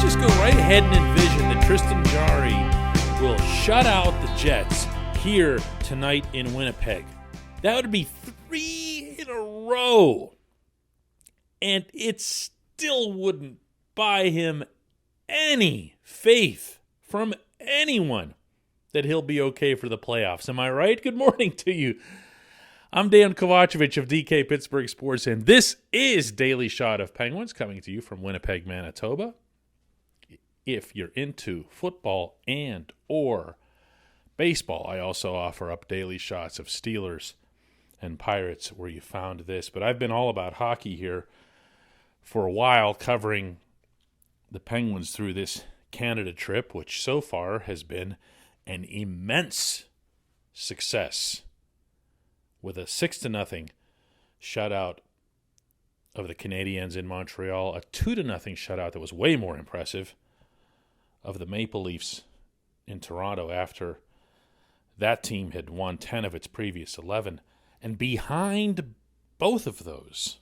let's just go right ahead and envision that Tristan Jarry will shut out the Jets here tonight in Winnipeg. That would be 3 in a row. And it still wouldn't buy him any faith from anyone that he'll be okay for the playoffs. Am I right? Good morning to you. I'm Dejan Kovacevic of DK Pittsburgh Sports, and this is Daily Shot of Penguins coming to you from Winnipeg, Manitoba. If you're into football and or baseball, I also offer up daily shots of Steelers and Pirates where you found this. But I've been all about hockey here for a while, covering the Penguins through this Canada trip, which so far has been an immense success, with a 6-0 shutout of the Canadiens in Montreal, a 2-0 shutout that was way more impressive of the Maple Leafs in Toronto after that team had won 10 of its previous 11. And behind both of those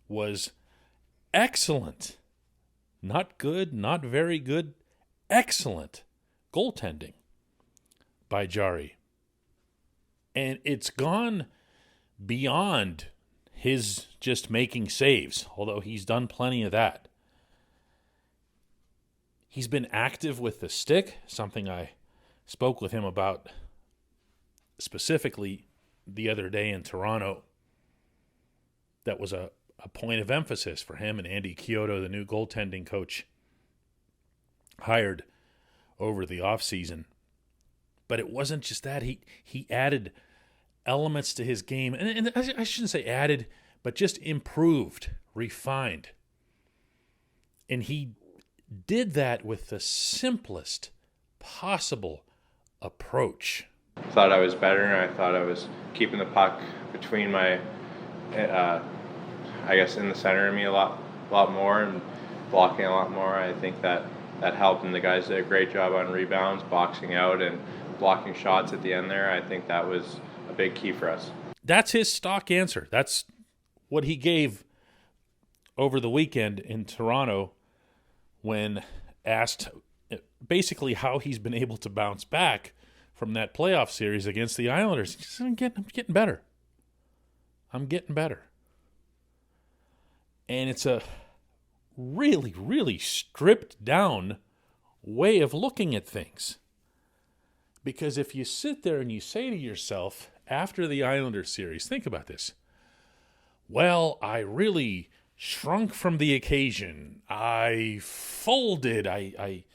was excellent, not good, not very good, excellent goaltending by Jarry. And it's gone beyond his just making saves, although he's done plenty of that. He's been active with the stick, something I spoke with him about specifically the other day in Toronto. That was a point of emphasis for him and Andy Chiodo, the new goaltending coach, hired over the offseason. But it wasn't just that. He added elements to his game. And I shouldn't say added, but just improved, refined. And he did that with the simplest possible approach. I thought I was better, and I thought I was keeping the puck between my, in the center of me a lot more and blocking a lot more. I think that helped, and the guys did a great job on rebounds, boxing out, and blocking shots at the end there. I think that was a big key for us. That's his stock answer. That's what he gave over the weekend in Toronto when asked basically how he's been able to bounce back from that playoff series against the Islanders. He says, I'm getting better. I'm getting better. And it's a really, really stripped down way of looking at things. Because if you sit there and you say to yourself after the Islanders series, think about this. Well, I really shrunk from the occasion. I folded. I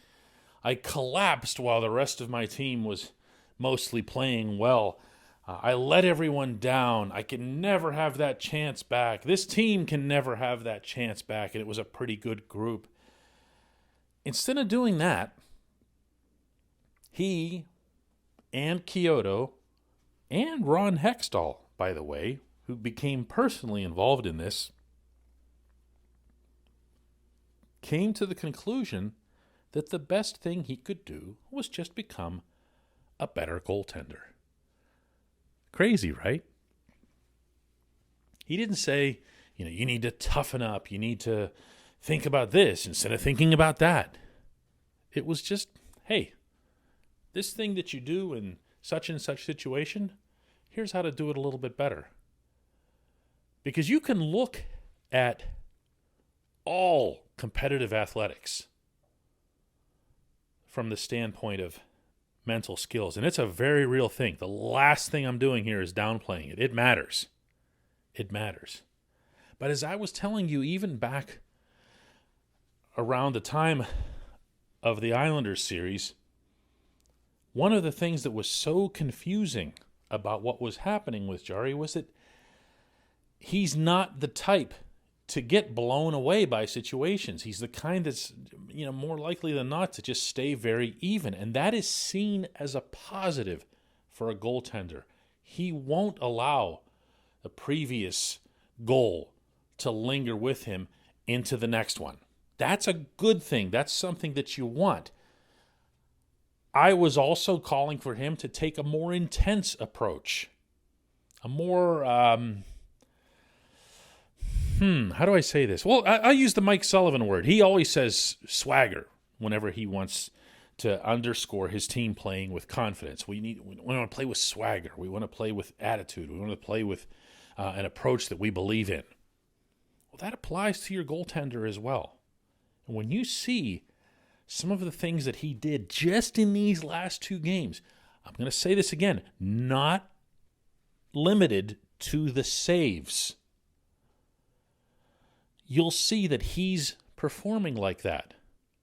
collapsed while the rest of my team was mostly playing well. I let everyone down. I can never have that chance back. This team can never have that chance back, and it was a pretty good group. Instead of doing that, he and Chiodo and Ron Hextall, by the way, who became personally involved in this, came to the conclusion that the best thing he could do was just become a better goaltender. Crazy, right? He didn't say, you need to toughen up, you need to think about this instead of thinking about that. It was just, hey, this thing that you do in such and such situation, here's how to do it a little bit better. Because you can look at all competitive athletics from the standpoint of mental skills, and it's a very real thing. The last thing I'm doing here is downplaying it. It matters. It matters. But as I was telling you, even back around the time of the Islanders series, one of the things that was so confusing about what was happening with Jarry was that he's not the type to get blown away by situations. He's the kind that's, more likely than not to just stay very even. And that is seen as a positive for a goaltender. He won't allow the previous goal to linger with him into the next one. That's a good thing. That's something that you want. I was also calling for him to take a more intense approach, a more how do I say this? Well, I use the Mike Sullivan word. He always says swagger whenever he wants to underscore his team playing with confidence. We want to play with swagger. We want to play with attitude. We want to play with an approach that we believe in. Well, that applies to your goaltender as well. And when you see some of the things that he did just in these last 2 games, I'm going to say this again, not limited to the saves. You'll see that he's performing like that.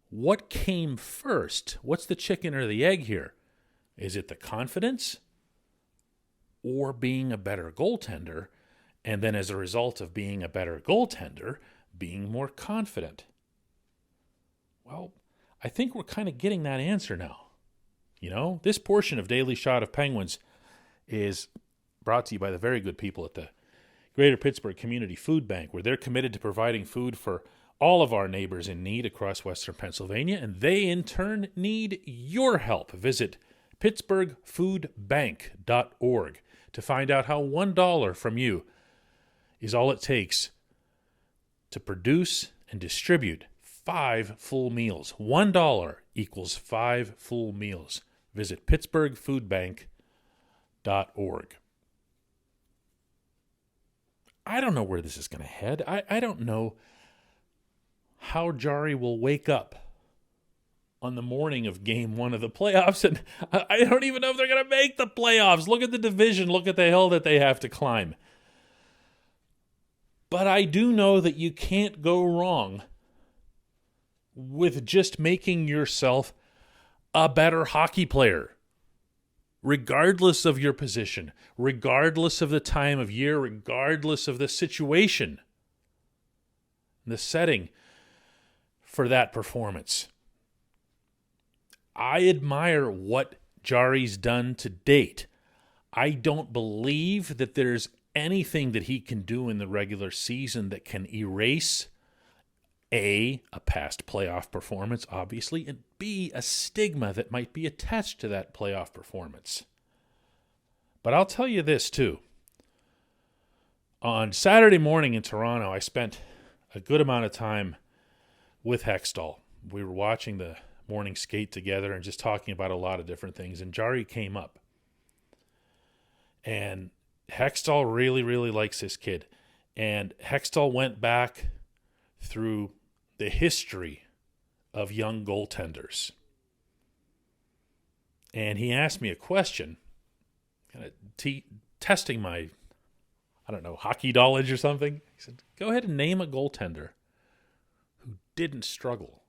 What came first? What's the chicken or the egg here? Is it the confidence or being a better goaltender? And then as a result of being a better goaltender, being more confident? Well, I think we're kind of getting that answer now. You know, this portion of Daily Shot of Penguins is brought to you by the very good people at the Greater Pittsburgh Community Food Bank, where they're committed to providing food for all of our neighbors in need across Western Pennsylvania, and they in turn need your help. Visit pittsburghfoodbank.org to find out how $1 from you is all it takes to produce and distribute 5 full meals. $1 equals 5 full meals. Visit pittsburghfoodbank.org. I don't know where this is going to head. I don't know how Jarry will wake up on the morning of Game 1 of the playoffs, and I don't even know if they're going to make the playoffs. Look at the division. Look at the hill that they have to climb. But I do know that you can't go wrong with just making yourself a better hockey player, regardless of your position, regardless of the time of year, regardless of the situation, the setting for that performance. I admire what Jarry's done to date. I don't believe that there's anything that he can do in the regular season that can erase A, a past playoff performance, obviously, and B, a stigma that might be attached to that playoff performance. But I'll tell you this, too. On Saturday morning in Toronto, I spent a good amount of time with Hextall. We were watching the morning skate together and just talking about a lot of different things, and Jarry came up. And Hextall really, really likes this kid. And Hextall went back through the history of young goaltenders. And he asked me a question, kind of testing my, hockey knowledge or something. He said, go ahead and name a goaltender who didn't struggle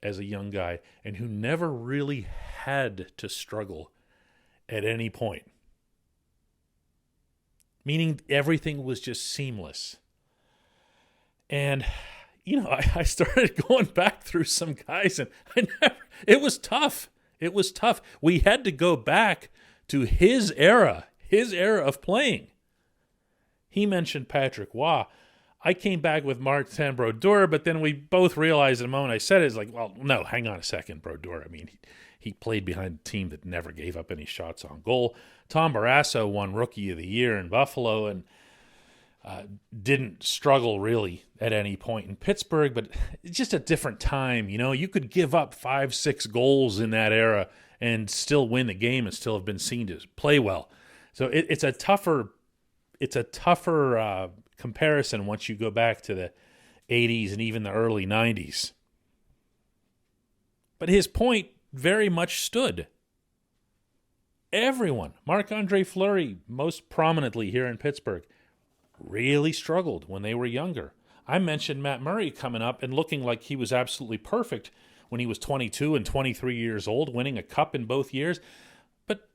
as a young guy and who never really had to struggle at any point. Meaning everything was just seamless. And, I started going back through some guys, and it was tough. It was tough. We had to go back to his era of playing. He mentioned Patrick Waugh. I came back with Martin Brodeur, but then we both realized the moment I said it, it's like, well, no, hang on a second, Brodeur. I mean, he played behind a team that never gave up any shots on goal. Tom Barrasso won Rookie of the Year in Buffalo and didn't struggle really at any point in Pittsburgh, but it's just a different time. You could give up 5-6 goals in that era and still win the game and still have been seen to play well. So it's a tougher comparison once you go back to the 80s and even the early 90s. But his point very much stood. Everyone, Marc-Andre Fleury most prominently here in Pittsburgh, really struggled when they were younger. I mentioned Matt Murray coming up and looking like he was absolutely perfect when he was 22 and 23 years old, winning a cup in both years. But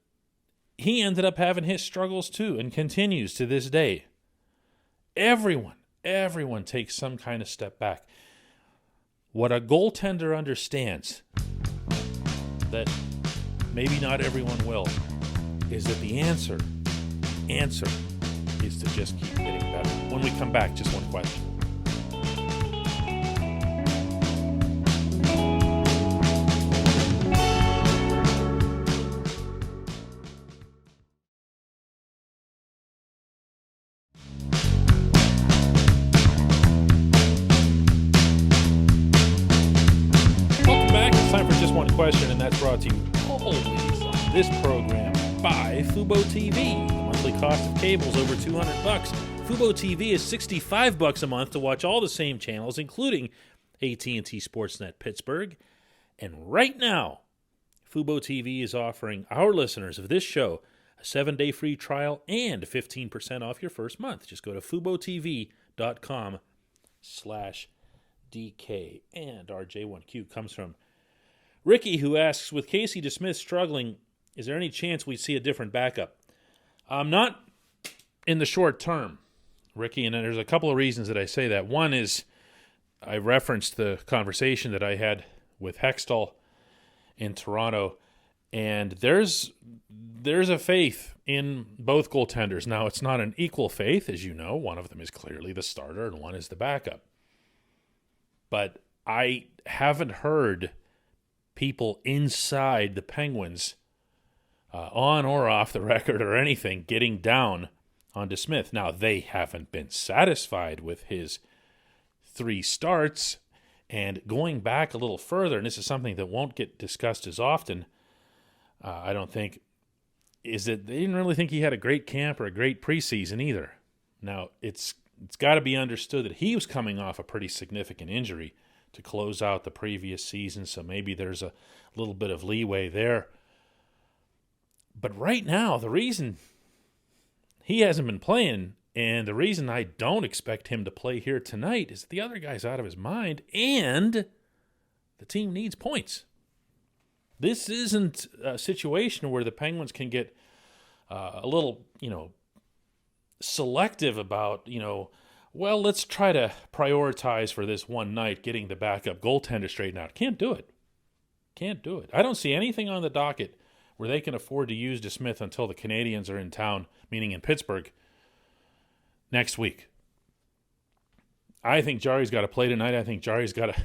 he ended up having his struggles too and continues to this day. Everyone takes some kind of step back. What a goaltender understands, that maybe not everyone will, is that the answer is to just keep getting better. When we come back, just one question. question, and that's brought to you always on this program by Fubo TV. The monthly cost of cable is over $200. Fubo TV is $65 a month to watch all the same channels, including AT&T Sportsnet Pittsburgh. And right now, Fubo TV is offering our listeners of this show a 7-day free trial and 15% off your first month. Just go to FuboTV.com/DK. And our J1Q comes from Ricky, who asks, with Casey DeSmith struggling, is there any chance we see a different backup? Not in the short term, Ricky, and there's a couple of reasons that I say that. One is I referenced the conversation that I had with Hextall in Toronto, and there's a faith in both goaltenders. Now, it's not an equal faith, as you know. One of them is clearly the starter, and one is the backup. But I haven't heard people inside the Penguins, on or off the record or anything, getting down on DeSmith. Now, they haven't been satisfied with his 3 starts, and going back a little further, and this is something that won't get discussed as often, I don't think, is that they didn't really think he had a great camp or a great preseason either. Now, it's got to be understood that he was coming off a pretty significant injury to close out the previous season, so maybe there's a little bit of leeway there. But right now, the reason he hasn't been playing, and the reason I don't expect him to play here tonight, is the other guy's out of his mind, and the team needs points. This isn't a situation where the Penguins can get a little, selective about, well, let's try to prioritize for this one night getting the backup goaltender straightened out. Can't do it. I don't see anything on the docket where they can afford to use DeSmith until the Canadians are in town, meaning in Pittsburgh, next week. I think Jarry's got to play tonight. I think Jarry's got to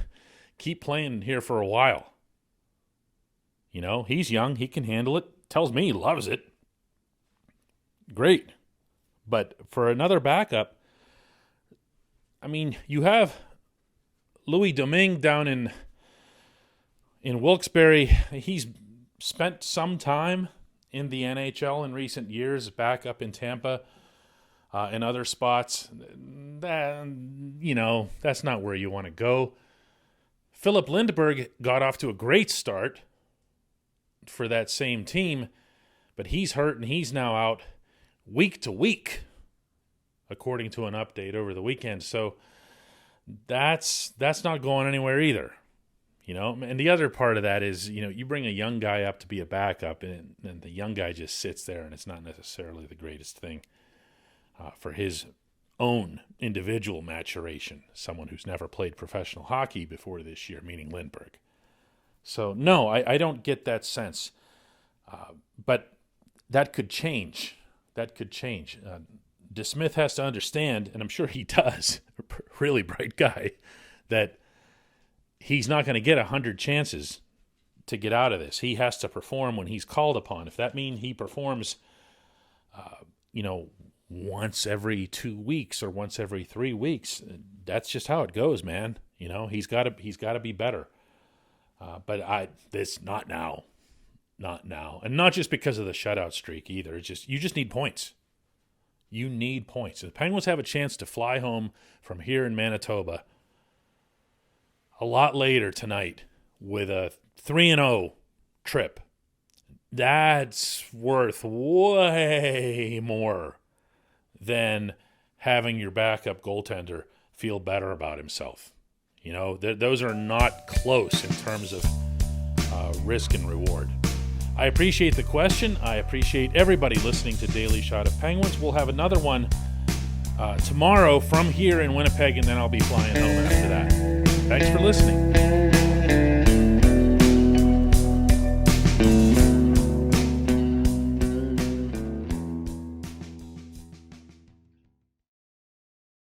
keep playing here for a while. He's young. He can handle it. Tells me he loves it. Great. But for another backup, you have Louis Domingue down in Wilkes-Barre. He's spent some time in the NHL in recent years, back up in Tampa and other spots. That's not where you want to go. Philip Lindbergh got off to a great start for that same team, but he's hurt and he's now out week to week, according to an update over the weekend. So that's not going anywhere either. And the other part of that is, you bring a young guy up to be a backup, and the young guy just sits there, and it's not necessarily the greatest thing for his own individual maturation, someone who's never played professional hockey before this year, meaning Lindbergh. So, no, I don't get that sense. But that could change. DeSmith has to understand, and I'm sure he does, a really bright guy, that he's not going to get 100 chances to get out of this. He has to perform when he's called upon. If that means he performs, once every 2 weeks or once every 3 weeks, that's just how it goes, man. He's got to be better. But this not now, and not just because of the shutout streak either. It's just you just need points. You need points. The Penguins have a chance to fly home from here in Manitoba a lot later tonight with a 3-0 trip. That's worth way more than having your backup goaltender feel better about himself. Those are not close in terms of risk and reward. I appreciate the question. I appreciate everybody listening to Daily Shot of Penguins. We'll have another one tomorrow from here in Winnipeg, and then I'll be flying home after that. Thanks for listening.